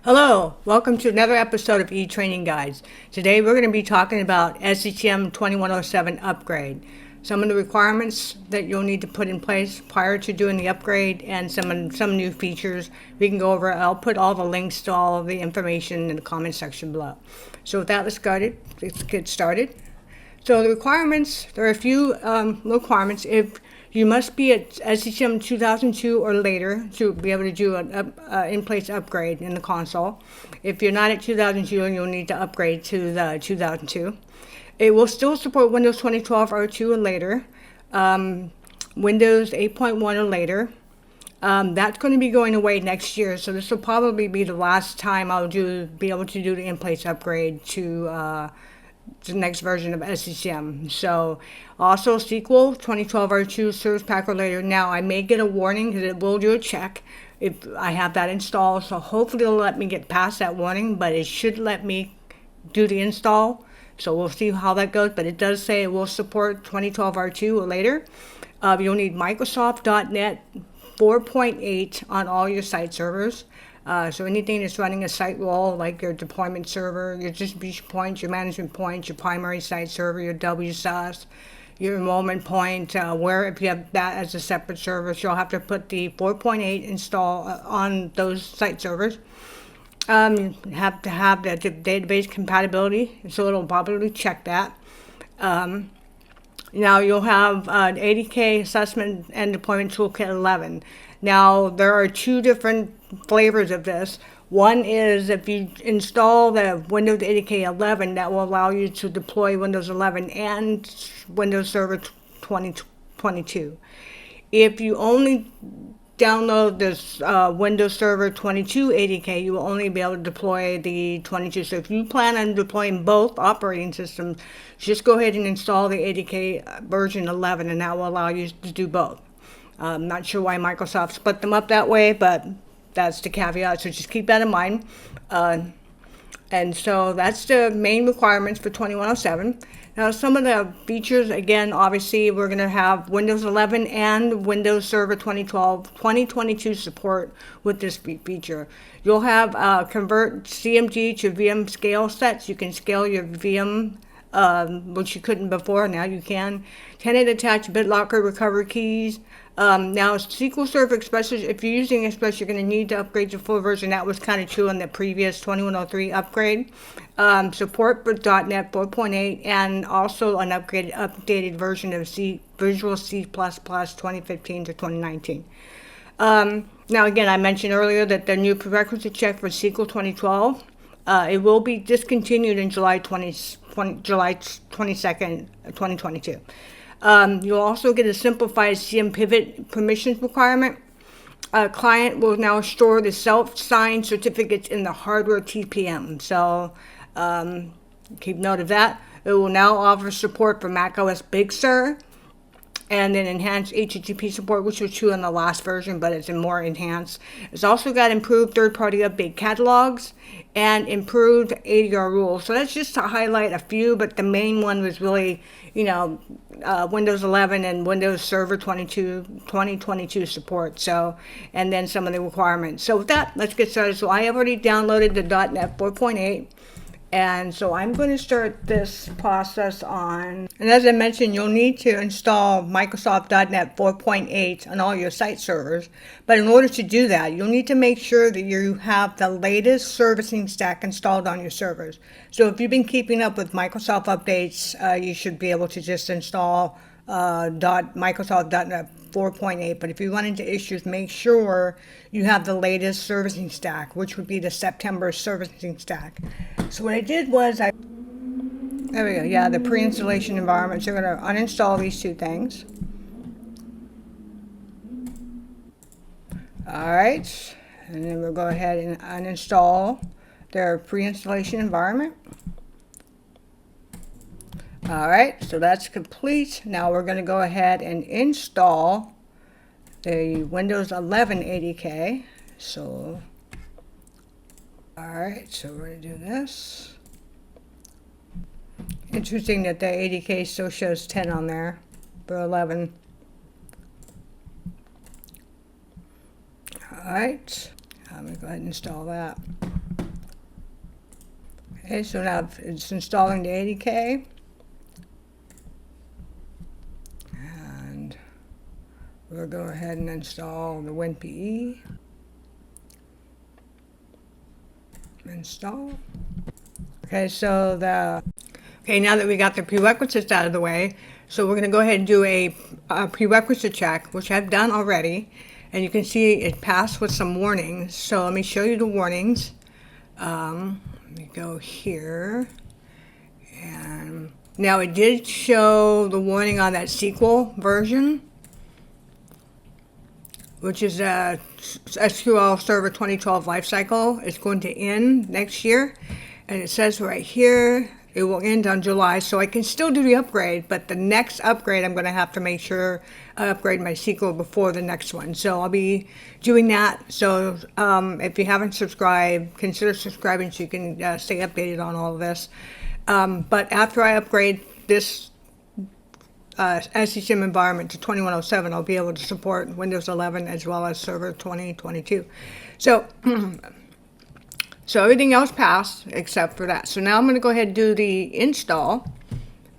Hello, welcome to another episode of E-Training Guides. Today we're going to be talking about SCCM 2107 Upgrade. Some of the requirements that you'll need to put in place prior to doing the upgrade and some new features we can go over. I'll put all the links to all of the information in the comment section below. So with that, let's get started. So the requirements, there are a few requirements. If you must be at SCCM 2002 or later to be able to do an in-place upgrade in the console. If you're not at 2002, you'll need to upgrade to the 2002. It will still support Windows 2012 R2 or later, Windows 8.1 or later. That's going to be going away next year, so this will probably be the last time I'll be able to do the in-place upgrade to the next version of SCCM. So also Sql 2012 R2 Service Pack or later. Now I may get a warning because it will do a check if I have that installed. So hopefully it'll let me get past that warning, but it should let me do the install. So we'll see how that goes. But it does say it will support 2012 R2 or later. You'll need Microsoft.NET 4.8 on all your site servers. So anything that's running a site role, like your deployment server, your distribution points, your management points, your primary site server, your WSUS, your enrollment point, where if you have that as a separate server, so you'll have to put the 4.8 install on those site servers. You have to have the database compatibility, so it'll probably check that. Now you'll have an ADK assessment and deployment toolkit 11. Now there are two different flavors of this. One is if you install the Windows ADK 11, that will allow you to deploy Windows 11 and Windows Server 2022. If you only download this Windows Server 22 ADK, you will only be able to deploy the 22. So if you plan on deploying both operating systems, just go ahead and install the ADK version 11, and that will allow you to do both. I'm not sure why Microsoft split them up that way, but that's the caveat, so just keep that in mind. And so that's the main requirements for 2107. Now some of the features, again, obviously we're going to have Windows 11 and Windows Server 2012, 2022 support with this feature. You'll have convert CMG to VM scale sets. You can scale your VM, which you couldn't before, now you can. Tenant attached BitLocker recovery keys. Now SQL Server Express, if you're using Express, you're going to need to upgrade to full version. That was kind of true on the previous 2103 upgrade. Support for .NET 4.8 and also an updated version of Visual C++ 2015 to 2019. Now again, I mentioned earlier that the new prerequisite check for SQL 2012, it will be discontinued in July 22nd, 2022. You'll also get a simplified CM pivot permissions requirement. Client will now store the self-signed certificates in the hardware TPM. So keep note of that. It will now offer support for macOS Big Sur and then enhanced HTTP support, which was true in the last version, but it's more enhanced. It's also got improved third-party update catalogs and improved ADR rules. So that's just to highlight a few, but the main one was really, Windows 11 and Windows Server 2022 support. So, and then some of the requirements. So with that, let's get started. So I have already downloaded the .NET 4.8. And so I'm going to start this process on, and as I mentioned, you'll need to install Microsoft.NET 4.8 on all your site servers. But in order to do that, you'll need to make sure that you have the latest servicing stack installed on your servers. So if you've been keeping up with Microsoft updates, you should be able to just install Microsoft.NET 4.8, but if you run into issues, make sure you have the latest servicing stack, which would be the September servicing stack. So what I did was there we go, yeah, the pre-installation environment. So we're going to uninstall these two things. All right, and then we'll go ahead and uninstall their pre-installation environment. All right, so that's complete. Now we're going to go ahead and install the Windows 11 ADK. So, all right, so we're going to do this. Interesting that the ADK still shows 10 on there for 11. All right, I'm going to go ahead and install that. Okay, so now it's installing the 80K. And we'll go ahead and install the WinPE. Install. Okay, so now that we got the prerequisites out of the way, so we're going to go ahead and do a prerequisite check, which I've done already. And you can see it passed with some warnings. So let me show you the warnings. Let me go here. And now it did show the warning on that SQL version, which is a SQL Server 2012 lifecycle. It's going to end next year. And it says right here, it will end on July, so I can still do the upgrade, but the next upgrade, I'm going to have to make sure I upgrade my SQL before the next one. So I'll be doing that. So if you haven't subscribed, consider subscribing so you can stay updated on all of this. But after I upgrade this SCCM environment to 2107, I'll be able to support Windows 11 as well as Server 2022. So everything else passed except for that. So now I'm going to go ahead and do the install.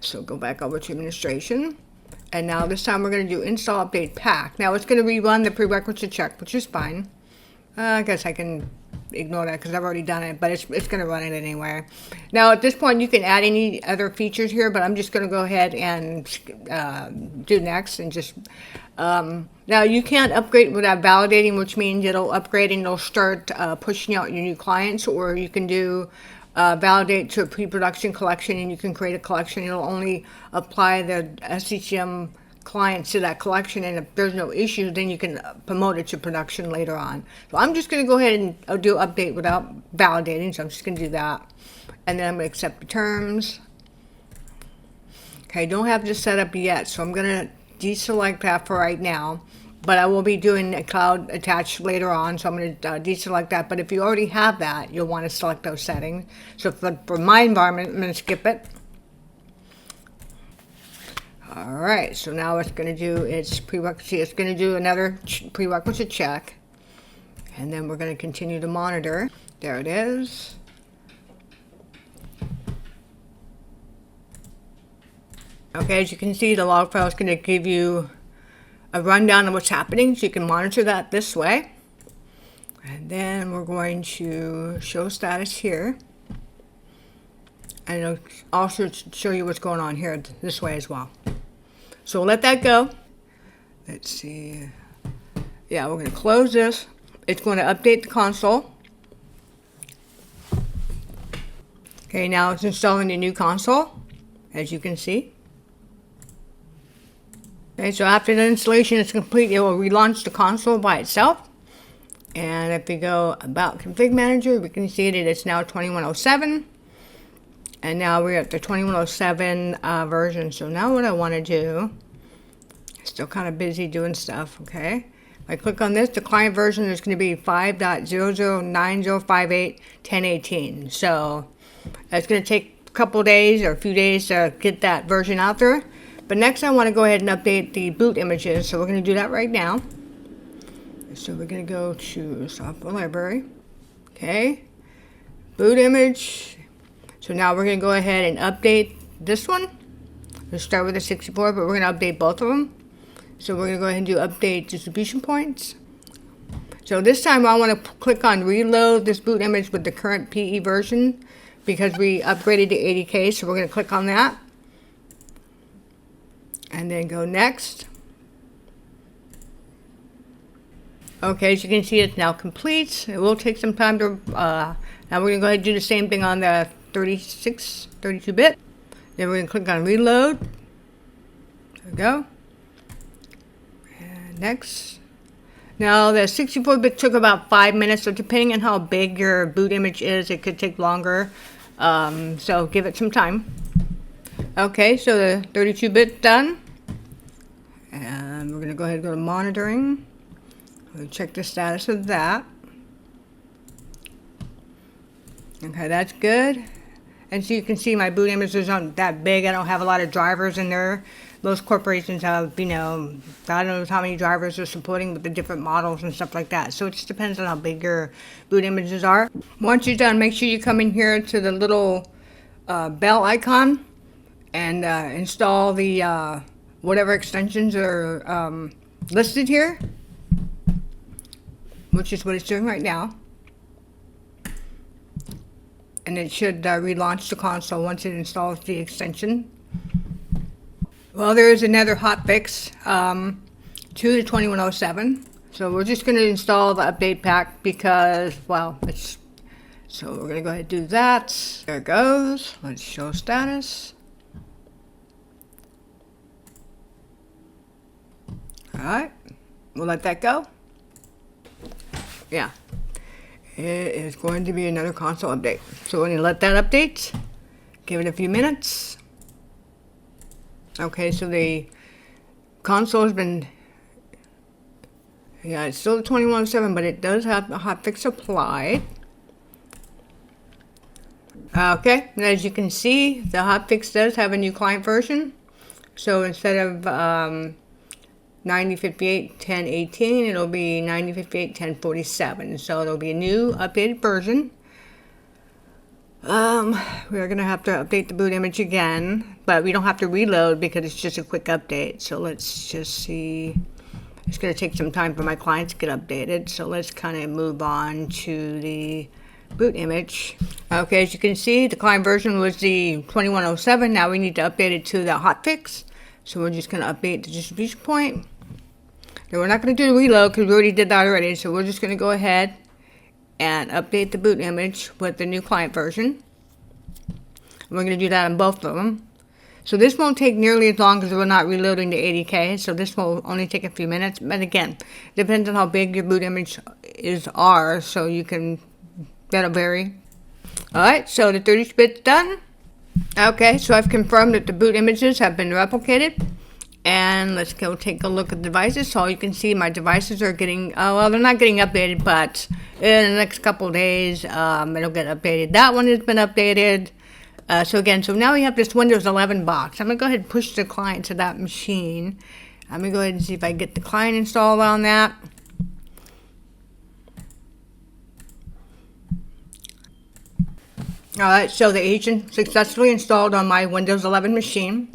So go back over to administration. And now this time we're going to do install update pack. Now it's going to rerun the prerequisite check, which is fine. I guess I can ignore that because I've already done it, but it's going to run it anyway. Now at this point you can add any other features here, but I'm just going to go ahead and do next and just now you can't upgrade without validating, which means it'll upgrade and it'll start pushing out your new clients, or you can do validate to a pre-production collection and you can create a collection. It'll only apply the SCCM clients to that collection, and if there's no issue, then you can promote it to production later on. So I'm just going to go ahead and do update without validating, so I'm just going to do that. And then I'm going to accept the terms. Okay, don't have this set up yet, so I'm going to deselect that for right now, but I will be doing a cloud attached later on, so I'm going to deselect that. But if you already have that, you'll want to select those settings. So for my environment, I'm going to skip it. Alright, so now it's going to do its prerequisite. It's going to do another prerequisite check, and then we're going to continue to monitor. There it is. Okay, as you can see, the log file is going to give you a rundown of what's happening, so you can monitor that this way. And then we're going to show status here, and it'll also show you what's going on here this way as well. So we'll let that go. Let's see. Yeah, we're going to close this. It's going to update the console. Okay, now it's installing the new console, as you can see. Okay, so after the installation is complete, it will relaunch the console by itself. And if we go about config manager, we can see that it's now 2107. And now we're at the 2107 version. So now what I want to do, still kind of busy doing stuff, okay? If I click on this, the client version is going to be 5.009058.1018. So it's going to take a couple days or a few days to get that version out there. But next I want to go ahead and update the boot images. So we're going to do that right now. So we're going to go to software library. Okay. Boot image. So now we're going to go ahead and update this one. We'll start with the 64, but we're going to update both of them. So we're going to go ahead and do update distribution points. So this time I want to click on reload this boot image with the current PE version because we upgraded to 80K. So we're going to click on that. And then go next. Okay, as you can see, it's now complete. It will take some time to, now we're going to go ahead and do the same thing on the 32-bit. Then we're going to click on reload. There we go. And next. Now the 64-bit took about 5 minutes, so depending on how big your boot image is, it could take longer. So give it some time. Okay, so the 32-bit done. And we're going to go ahead and go to monitoring. We'll check the status of that. Okay, that's good. And so you can see my boot images aren't that big. I don't have a lot of drivers in there. Most corporations have, I don't know how many drivers they're supporting with the different models and stuff like that. So it just depends on how big your boot images are. Once you're done, make sure you come in here to the little bell icon and install the whatever extensions are listed here, which is what it's doing right now. And it should relaunch the console once it installs the extension. Well, there is another hotfix to the 2107. So we're just going to install the update pack because, well, so we're going to go ahead and do that. There it goes. Let's show status. All right. We'll let that go. Yeah. It is going to be another console update. So we're going to let that update. Give it a few minutes. Okay, so the console has been, yeah, it's still the 2107, but it does have the hotfix applied. Okay, and as you can see, the hotfix does have a new client version. So instead of 9058.10.18, it'll be 9058.10.47. So it'll be a new updated version. We're going to have to update the boot image again, but we don't have to reload because it's just a quick update. So let's just see. It's going to take some time for my client to get updated. So let's kind of move on to the boot image. Okay, as you can see, the client version was the 2107. Now we need to update it to the hotfix. So we're just going to update the distribution point. Now we're not going to do the reload because we already did that already. So we're just going to go ahead and update the boot image with the new client version. We're going to do that on both of them. So this won't take nearly as long because we're not reloading the 80K. So this will only take a few minutes. But again, depends on how big your boot image are. So you can, that'll vary. Alright, so the 30-bit's done. Okay, so I've confirmed that the boot images have been replicated. And let's go take a look at the devices. So you can see my devices are getting, well, they're not getting updated, but in the next couple of days, it'll get updated. That one has been updated. So now we have this Windows 11 box. I'm going to go ahead and push the client to that machine. I'm going to go ahead and see if I get the client installed on that. Alright, so the agent successfully installed on my Windows 11 machine.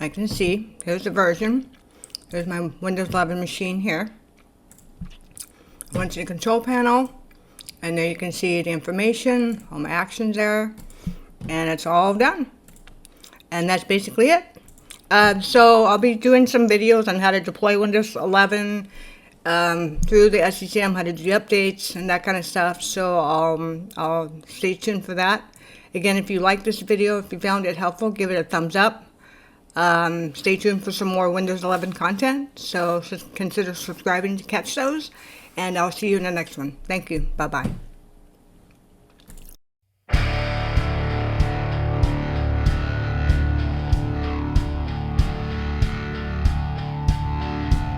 I can see, here's the version. There's my Windows 11 machine here. I went to the control panel, and there you can see the information, all my actions there, and it's all done. And that's basically it. So I'll be doing some videos on how to deploy Windows 11 through the SCCM, how to do the updates and that kind of stuff. So I'll stay tuned for that. Again, if you like this video, if you found it helpful, give it a thumbs up. Stay tuned for some more Windows 11 content, so consider subscribing to catch those, and I'll see you in the next one. Thank you. Bye-bye.